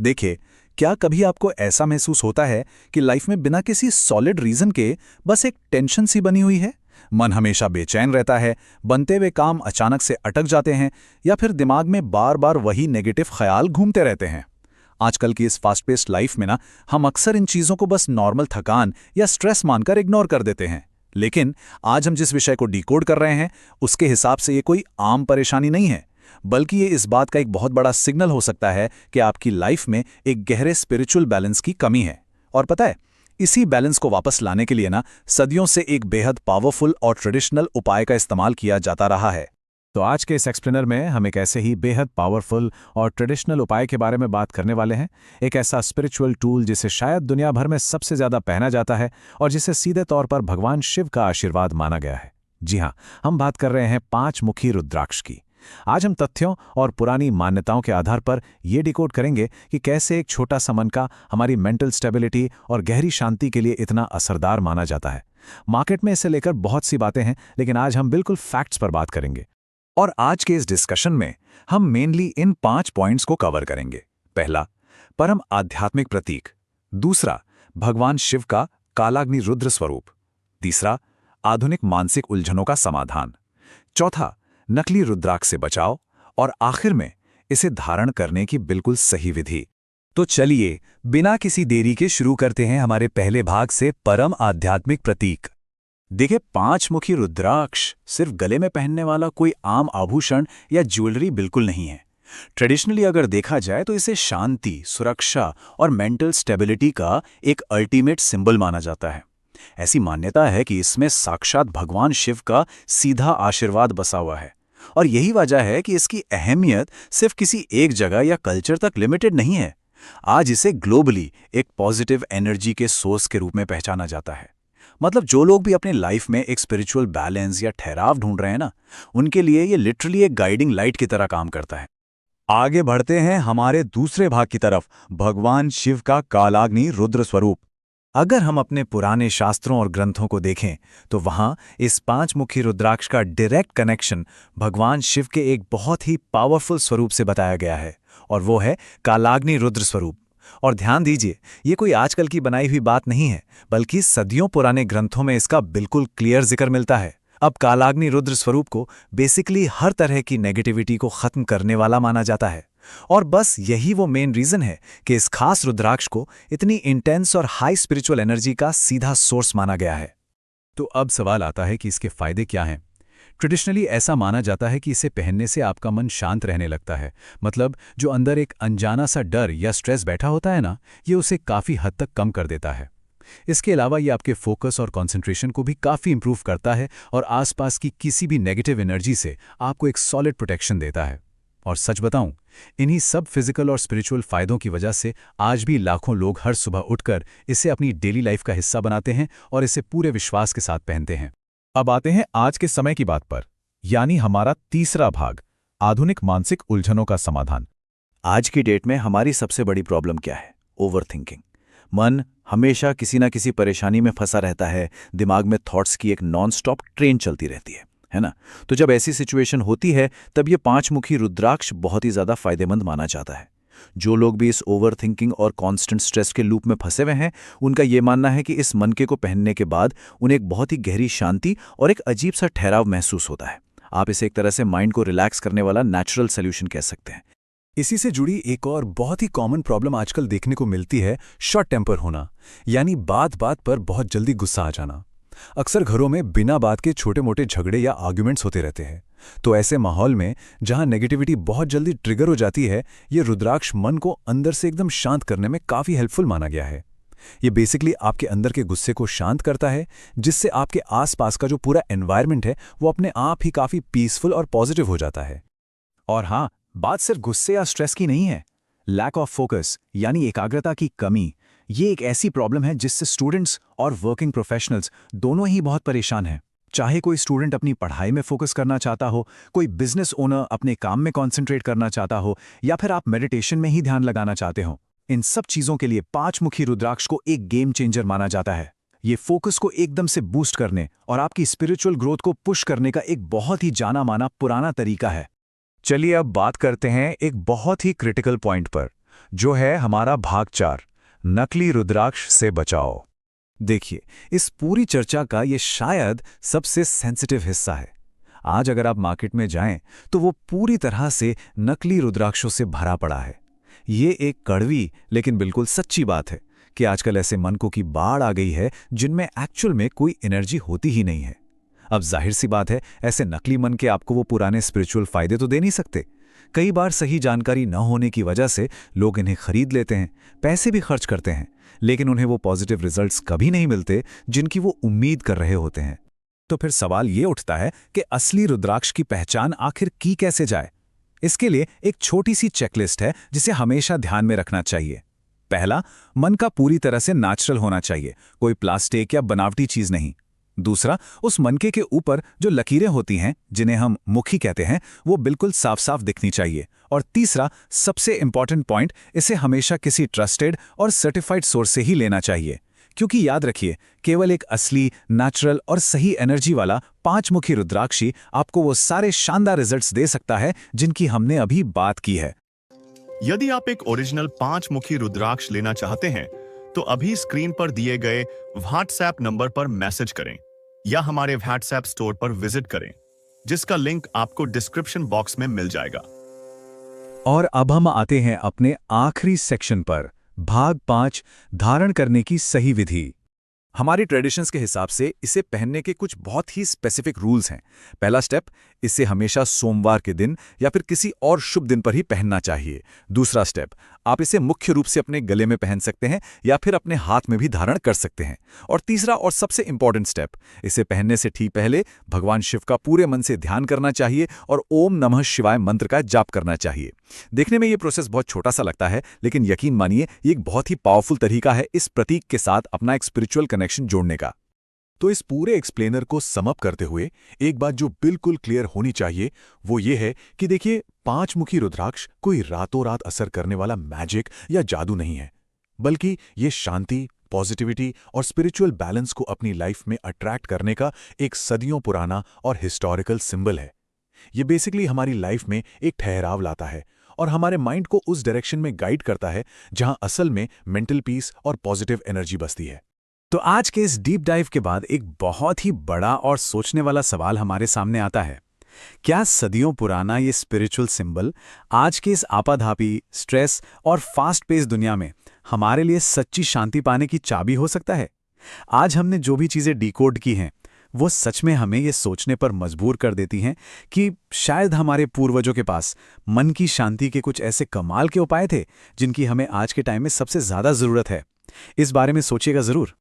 देखिए, क्या कभी आपको ऐसा महसूस होता है कि लाइफ में बिना किसी सॉलिड रीजन के बस एक टेंशन सी बनी हुई है? मन हमेशा बेचैन रहता है, बनते हुए काम अचानक से अटक जाते हैं, या फिर दिमाग में बार बार वही नेगेटिव ख्याल घूमते रहते हैं। आजकल की इस फास्ट पेस्ड लाइफ में ना, हम अक्सर इन चीज़ों को बस नॉर्मल थकान या स्ट्रेस मानकर इग्नोर कर देते हैं। लेकिन आज हम जिस विषय को डिकोड कर रहे हैं, उसके हिसाब से ये कोई आम परेशानी नहीं है, बल्कि ये इस बात का एक बहुत बड़ा सिग्नल हो सकता है कि आपकी लाइफ में एक गहरे स्पिरिचुअल बैलेंस की कमी है। और पता है, इसी बैलेंस को वापस लाने के लिए ना, सदियों से एक बेहद पावरफुल और ट्रेडिशनल उपाय का इस्तेमाल किया जाता रहा है। तो आज के इस एक्सप्लेनर में हम एक ऐसे ही बेहद पावरफुल और ट्रेडिशनल उपाय के बारे में बात करने वाले हैं। एक ऐसा स्पिरिचुअल टूल जिसे शायद दुनिया भर में सबसे ज़्यादा पहना जाता है और जिसे सीधे तौर पर भगवान शिव का आशीर्वाद माना गया है। जी हाँ, हम बात कर रहे हैं 5 मुखी रुद्राक्ष की। आज हम तथ्यों और पुरानी मान्यताओं के आधार पर ये डिकोड करेंगे कि कैसे एक छोटा सा मनका हमारी मेंटल स्टेबिलिटी और गहरी शांति के लिए इतना असरदार माना जाता है। मार्केट में इसे लेकर बहुत सी बातें हैं, लेकिन आज हम बिल्कुल फैक्ट्स पर बात करेंगे। और आज के इस डिस्कशन में हम मेनली इन 5 पॉइंट्स को कवर करेंगे। पहला, परम आध्यात्मिक प्रतीक। दूसरा, भगवान शिव का कालाग्नि रुद्र स्वरूप। तीसरा, आधुनिक मानसिक उलझनों का समाधान। चौथा, नकली रुद्राक्ष से बचाव। और आखिर में इसे धारण करने की बिल्कुल सही विधि। तो चलिए, बिना किसी देरी के शुरू करते हैं हमारे पहले भाग से, परम आध्यात्मिक प्रतीक। देखिए, 5 मुखी रुद्राक्ष सिर्फ गले में पहनने वाला कोई आम आभूषण या ज्वेलरी बिल्कुल नहीं है। ट्रेडिशनली अगर देखा जाए तो इसे शांति, सुरक्षा और मेंटल स्टेबिलिटी का एक अल्टीमेट सिंबल माना जाता है। ऐसी मान्यता है कि इसमें साक्षात भगवान शिव का सीधा आशीर्वाद बसा हुआ है, और यही वजह है कि इसकी अहमियत सिर्फ किसी एक जगह या कल्चर तक लिमिटेड नहीं है। आज इसे ग्लोबली एक पॉजिटिव एनर्जी के सोर्स के रूप में पहचाना जाता है। मतलब जो लोग भी अपनी लाइफ में एक स्पिरिचुअल बैलेंस या ठहराव ढूंढ रहे हैं ना, उनके लिए ये लिटरली एक गाइडिंग लाइट की तरह काम करता है। आगे बढ़ते हैं हमारे दूसरे भाग की तरफ, भगवान शिव का कालाग्नि रुद्र स्वरूप। अगर हम अपने पुराने शास्त्रों और ग्रंथों को देखें तो वहां इस 5 मुखी रुद्राक्ष का डायरेक्ट कनेक्शन भगवान शिव के एक बहुत ही पावरफुल स्वरूप से बताया गया है, और वो है कालाग्नि रुद्र स्वरूप। और ध्यान दीजिए, ये कोई आजकल की बनाई हुई बात नहीं है, बल्कि सदियों पुराने ग्रंथों में इसका बिल्कुल क्लियर जिक्र मिलता है। अब कालाग्नि रुद्र स्वरूप को बेसिकली हर तरह की नेगेटिविटी को खत्म करने वाला माना जाता है, और बस यही वो मेन रीजन है कि इस खास रुद्राक्ष को इतनी इंटेंस और हाई स्पिरिचुअल एनर्जी का सीधा सोर्स माना गया है। तो अब सवाल आता है कि इसके फायदे क्या हैं। ट्रेडिशनली ऐसा माना जाता है कि इसे पहनने से आपका मन शांत रहने लगता है। मतलब जो अंदर एक अनजाना सा डर या स्ट्रेस बैठा होता है ना, ये उसे काफ़ी हद तक कम कर देता है। इसके अलावा ये आपके फोकस और कंसंट्रेशन को भी काफ़ी इंप्रूव करता है, और आसपास की किसी भी नेगेटिव एनर्जी से आपको एक सॉलिड प्रोटेक्शन देता है। और सच बताऊं, इन्हीं सब फिजिकल और स्पिरिचुअल फायदों की वजह से आज भी लाखों लोग हर सुबह उठकर इसे अपनी डेली लाइफ का हिस्सा बनाते हैं और इसे पूरे विश्वास के साथ पहनते हैं। अब आते हैं आज के समय की बात पर, यानी हमारा तीसरा भाग, आधुनिक मानसिक उलझनों का समाधान। आज की डेट में हमारी सबसे बड़ी प्रॉब्लम क्या है? Over thinking. मन हमेशा किसी ना किसी परेशानी में फंसा रहता है, दिमाग में थॉट्स की एक नॉन स्टॉप ट्रेन चलती रहती है ना? तो जब ऐसी सिचुएशन होती है, तब ये 5 मुखी रुद्राक्ष बहुत ही ज़्यादा फायदेमंद माना जाता है। जो लोग भी इस ओवर थिंकिंग और कांस्टेंट स्ट्रेस के लूप में फंसे हुए हैं, उनका ये मानना है कि इस मनके को पहनने के बाद उन्हें एक बहुत ही गहरी शांति और एक अजीब सा ठहराव महसूस होता है। आप इसे एक तरह से माइंड को रिलैक्स करने वाला नेचुरल सोल्यूशन कह सकते हैं। इसी से जुड़ी एक और बहुत ही कॉमन प्रॉब्लम आजकल देखने को मिलती है, शॉर्ट टेम्पर होना, यानी बात बात पर बहुत जल्दी गुस्सा आ जाना। अक्सर घरों में बिना बात के छोटे मोटे झगड़े या आर्ग्यूमेंट्स होते रहते हैं। तो ऐसे माहौल में जहां नेगेटिविटी बहुत जल्दी ट्रिगर हो जाती है, ये रुद्राक्ष मन को अंदर से एकदम शांत करने में काफ़ी हेल्पफुल माना गया है। ये बेसिकली आपके अंदर के गुस्से को शांत करता है, जिससे आपके आसपास का जो पूरा एनवायरनमेंट है वो अपने आप ही काफ़ी पीसफुल और पॉजिटिव हो जाता है। और हाँ, बात सिर्फ गुस्से या स्ट्रेस की नहीं है। लैक ऑफ फोकस यानी एकाग्रता की कमी, ये एक ऐसी प्रॉब्लम है जिससे स्टूडेंट्स और वर्किंग प्रोफेशनल्स दोनों ही बहुत परेशान हैं। चाहे कोई स्टूडेंट अपनी पढ़ाई में फोकस करना चाहता हो, कोई बिजनेस ओनर अपने काम में कॉन्सेंट्रेट करना चाहता हो, या फिर आप मेडिटेशन में ही ध्यान लगाना चाहते हो, इन सब चीज़ों के लिए 5 मुखी रुद्राक्ष को एक गेम चेंजर माना जाता है। ये फोकस को एकदम से बूस्ट करने और आपकी स्पिरिचुअल ग्रोथ को पुश करने का एक बहुत ही जाना माना पुराना तरीका है। चलिए अब बात करते हैं एक बहुत ही क्रिटिकल पॉइंट पर, जो है हमारा भाग 4, नकली रुद्राक्ष से बचाओ। देखिए, इस पूरी चर्चा का ये शायद सबसे सेंसिटिव हिस्सा है। आज अगर आप मार्केट में जाएं तो वो पूरी तरह से नकली रुद्राक्षों से भरा पड़ा है। ये एक कड़वी लेकिन बिल्कुल सच्ची बात है कि आजकल ऐसे मनकों की बाढ़ आ गई है जिनमें एक्चुअल में कोई एनर्जी होती ही नहीं है। अब जाहिर सी बात है, ऐसे नकली मन के आपको वो पुराने स्पिरिचुअल फायदे तो दे नहीं सकते। कई बार सही जानकारी न होने की वजह से लोग इन्हें खरीद लेते हैं, पैसे भी खर्च करते हैं, लेकिन उन्हें वो पॉजिटिव रिजल्ट्स कभी नहीं मिलते जिनकी वो उम्मीद कर रहे होते हैं। तो फिर सवाल ये उठता है कि असली रुद्राक्ष की पहचान आखिर की कैसे जाए। इसके लिए एक छोटी सी चेकलिस्ट है जिसे हमेशा ध्यान में रखना चाहिए। पहला, मन का पूरी तरह से नेचुरल होना चाहिए, कोई प्लास्टिक या बनावटी चीज नहीं। दूसरा, उस मनके के ऊपर जो लकीरें होती हैं, जिन्हें हम मुखी कहते हैं, वो बिल्कुल साफ साफ दिखनी चाहिए। और तीसरा, सबसे इंपॉर्टेंट पॉइंट, इसे हमेशा किसी ट्रस्टेड और सर्टिफाइड सोर्स से ही लेना चाहिए, क्योंकि याद रखिए, केवल एक असली, नेचुरल और सही एनर्जी वाला 5 मुखी रुद्राक्षी आपको वो सारे शानदार रिजल्ट्स दे सकता है जिनकी हमने अभी बात की है। यदि आप एक ओरिजिनल 5 मुखी रुद्राक्ष लेना चाहते हैं तो अभी स्क्रीन पर दिए गए व्हाट्सएप नंबर पर मैसेज करें या हमारे व्हाट्सएप स्टोर पर विजिट करें, जिसका लिंक आपको डिस्क्रिप्शन बॉक्स में मिल जाएगा। और अब हम आते हैं अपने आखिरी सेक्शन पर, भाग 5, धारण करने की सही विधि। हमारी ट्रेडिशंस के हिसाब से इसे पहनने के कुछ बहुत ही स्पेसिफिक रूल्स हैं। पहला स्टेप, इसे हमेशा सोमवार के दिन या फिर किसी और शुभ दिन पर ही पहनना चाहिए। दूसरा स्टेप, आप इसे मुख्य रूप से अपने गले में पहन सकते हैं या फिर अपने हाथ में भी धारण कर सकते हैं। और तीसरा और सबसे इंपॉर्टेंट स्टेप, इसे पहनने से ठीक पहले भगवान शिव का पूरे मन से ध्यान करना चाहिए और ओम नमः शिवाय मंत्र का जाप करना चाहिए। देखने में ये प्रोसेस बहुत छोटा सा लगता है, लेकिन यकीन मानिए ये एक बहुत ही पावरफुल तरीका है इस प्रतीक के साथ अपना एक स्पिरिचुअल कनेक्शन जोड़ने का। तो इस पूरे एक्सप्लेनर को सम अप करते हुए एक बात जो बिल्कुल क्लियर होनी चाहिए वो ये है कि देखिए, 5 मुखी रुद्राक्ष कोई रातों रात असर करने वाला मैजिक या जादू नहीं है, बल्कि ये शांति, पॉजिटिविटी और स्पिरिचुअल बैलेंस को अपनी लाइफ में अट्रैक्ट करने का एक सदियों पुराना और हिस्टोरिकल सिंबल है। ये बेसिकली हमारी लाइफ में एक ठहराव लाता है और हमारे माइंड को उस डायरेक्शन में गाइड करता है जहां असल में मेंटल पीस और पॉजिटिव एनर्जी बसती है। तो आज के इस डीप डाइव के बाद एक बहुत ही बड़ा और सोचने वाला सवाल हमारे सामने आता है। क्या सदियों पुराना ये स्पिरिचुअल सिंबल आज के इस आपाधापी, स्ट्रेस और फास्ट पेस दुनिया में हमारे लिए सच्ची शांति पाने की चाबी हो सकता है? आज हमने जो भी चीज़ें डिकोड की हैं वो सच में हमें ये सोचने पर मजबूर कर देती हैं कि शायद हमारे पूर्वजों के पास मन की शांति के कुछ ऐसे कमाल के उपाय थे जिनकी हमें आज के टाइम में सबसे ज़्यादा ज़रूरत है। इस बारे में सोचिएगा ज़रूर।